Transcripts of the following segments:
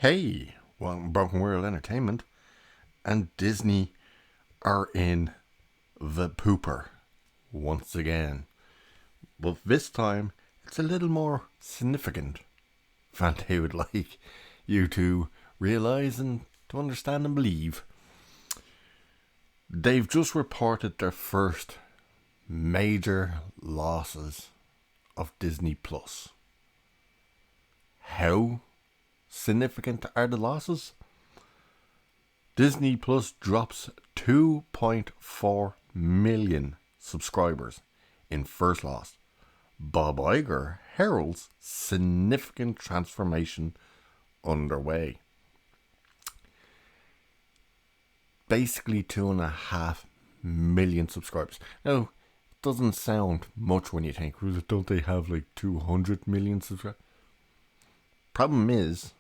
Hey, welcome to Broken World Entertainment, and Disney are in the pooper once again. But this time, it's a little more significant than they would like you to realise and to understand and believe. They've just reported their first major losses of Disney Plus. How significant are the losses? Disney Plus drops 2.4 million subscribers in first loss. Bob Iger heralds significant transformation underway. Basically 2.5 million subscribers. Now, it doesn't sound much when you think, don't they have like 200 million subscribers? Problem is,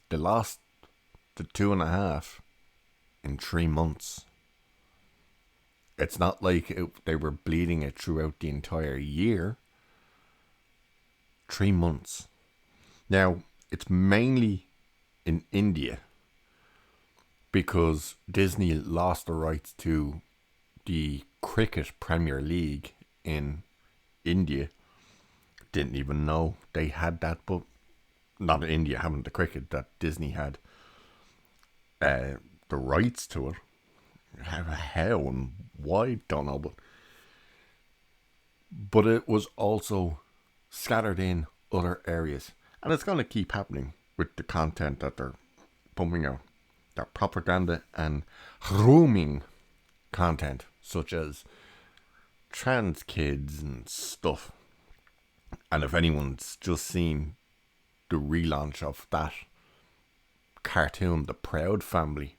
they lost the 2.5 in 3 months. It's not like they were bleeding it throughout the entire year. 3 months. Now, it's mainly in India because Disney lost the rights to the Cricket Premier League in India. Didn't even know they had that, but not India having the cricket, that Disney had the rights to it. How and why, don't know, but it was also scattered in other areas, and it's going to keep happening with the content that they're pumping out. Their propaganda and grooming content, such as trans kids and stuff. And if anyone's just seen the relaunch of that cartoon, The Proud Family,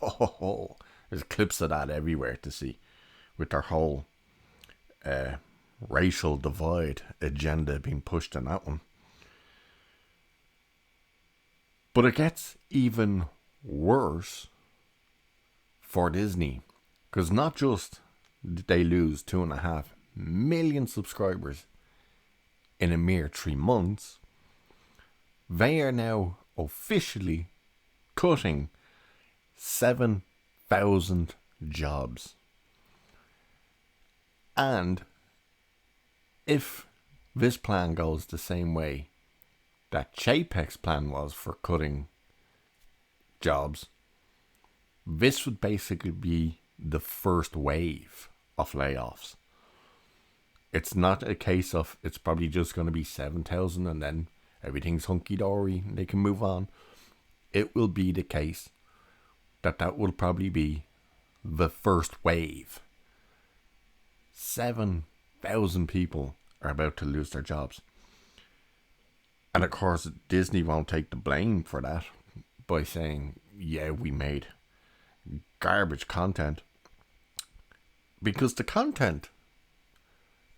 there's clips of that everywhere to see, with their whole racial divide agenda being pushed in that one. But it gets even worse for Disney, because not just did they lose 2.5 million subscribers in a mere 3 months, they are now officially cutting 7,000 jobs. And if this plan goes the same way that Chapek's plan was for cutting jobs, this would basically be the first wave of layoffs. It's not a case of it's probably just going to be 7,000 and then everything's hunky-dory and they can move on. It will be the case that will probably be the first wave. 7,000 people are about to lose their jobs. And of course, Disney won't take the blame for that by saying, yeah, we made garbage content. Because the content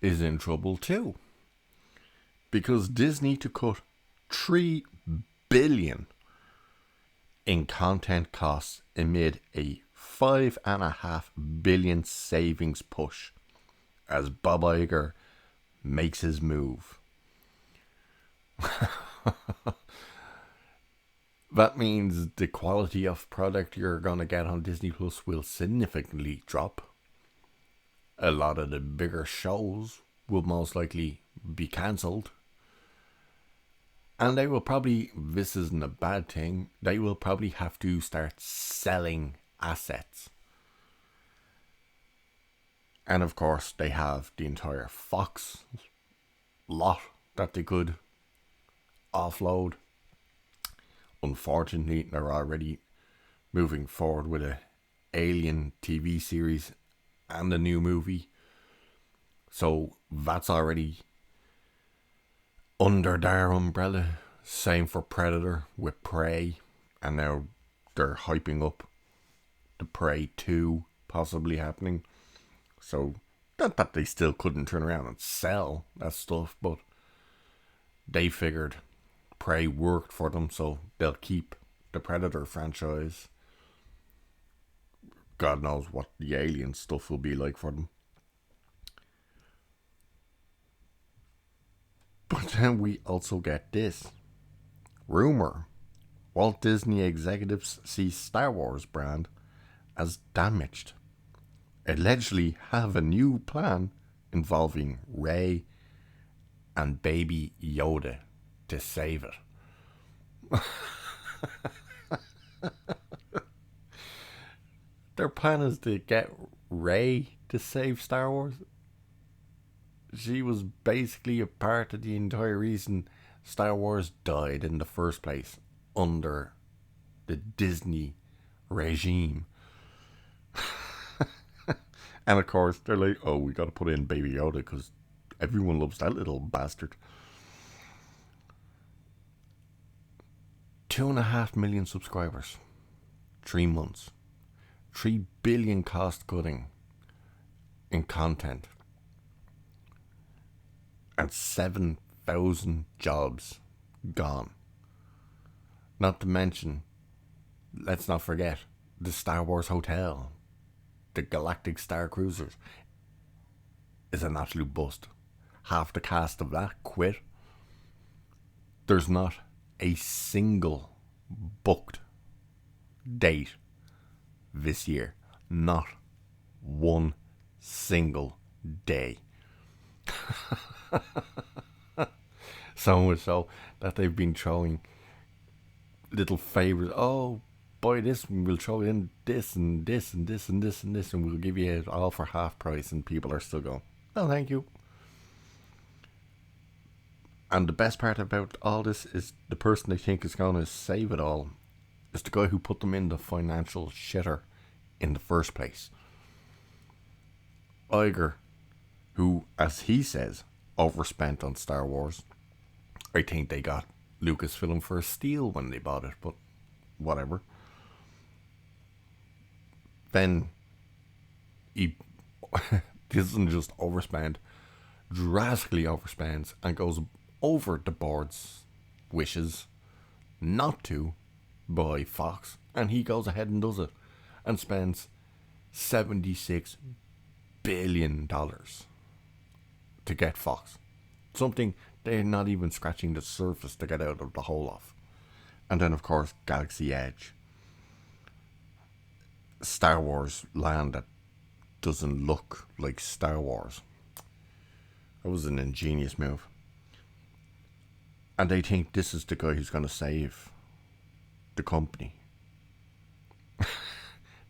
is in trouble too. Because Disney to cut $3 billion in content costs amid a $5.5 billion savings push as Bob Iger makes his move. That means the quality of product you're going to get on Disney Plus will significantly drop. A lot of the bigger shows will most likely be cancelled. And they will probably, this isn't a bad thing, they will probably have to start selling assets. And of course, they have the entire Fox lot that they could offload. Unfortunately, they're already moving forward with a Alien TV series and a new movie. So that's already under their umbrella. Same for Predator with Prey. And now they're hyping up the Prey 2 possibly happening. So, not that they still couldn't turn around and sell that stuff, but they figured Prey worked for them, so they'll keep the Predator franchise. God knows what the Alien stuff will be like for them. But then we also get this rumor Walt Disney executives see Star Wars brand as damaged, allegedly have a new plan involving Rey and baby Yoda to save it. Their plan is to get Rey to save Star Wars. She was basically a part of the entire reason Star Wars died in the first place under the Disney regime. And of course, they're like, oh, we got to put in Baby Yoda because everyone loves that little bastard. 2.5 million subscribers. 3 months. 3 billion cost cutting in content. And 7,000 jobs gone. Not to mention, let's not forget, the Star Wars Hotel, the Galactic Star Cruisers, is an absolute bust. Half the cast of that quit. There's not a single booked date this year. Not one single day. So much so that they've been throwing little favors. Oh, buy this and we'll throw in this and this and this and this and this and we'll give you it all for half price, and people are still going, no thank you. And the best part about all this is the person they think is going to save it all is the guy who put them in the financial shitter in the first place. Iger, who, as he says, overspent on Star Wars. I think they got Lucasfilm for a steal when they bought it, but whatever. Then he doesn't just overspend, drastically overspends and goes over the board's wishes not to buy Fox, and he goes ahead and does it and spends $76 billion to get Fox. Something they're not even scratching the surface to get out of the hole of. And then, of course, Galaxy Edge. Star Wars land that doesn't look like Star Wars. That was an ingenious move. And they think this is the guy who's going to save the company.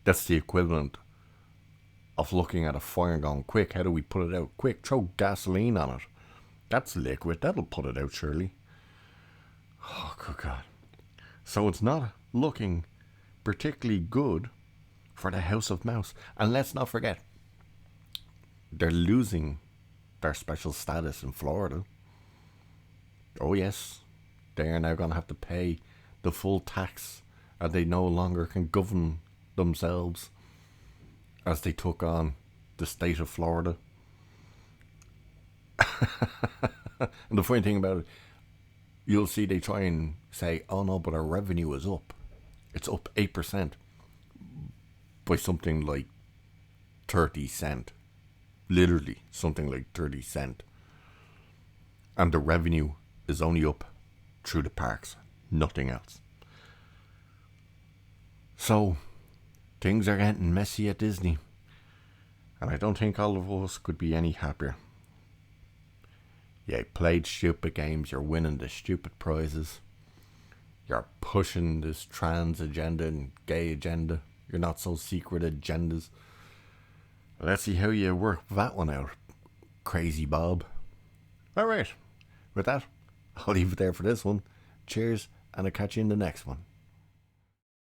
That's the equivalent of looking at a fire and going, quick, how do we put it out? Quick, throw gasoline on it. That's liquid, that'll put it out surely. Oh, good God. So it's not looking particularly good for the House of Mouse. And let's not forget, they're losing their special status in Florida. Oh yes, they are now going to have to pay the full tax, and they no longer can govern themselves as they took on the state of Florida. And the funny thing about it, you'll see they try and say, oh no, but our revenue is up. It's up 8% by something like 30 cent. Literally something like 30 cent. And the revenue is only up through the parks, nothing else. So things are getting messy at Disney, and I don't think all of us could be any happier. You played stupid games, you're winning the stupid prizes, you're pushing this trans agenda and gay agenda, your not so secret agendas. Let's see how you work that one out, Crazy Bob. Alright, with that, I'll leave it there for this one. Cheers, and I'll catch you in the next one.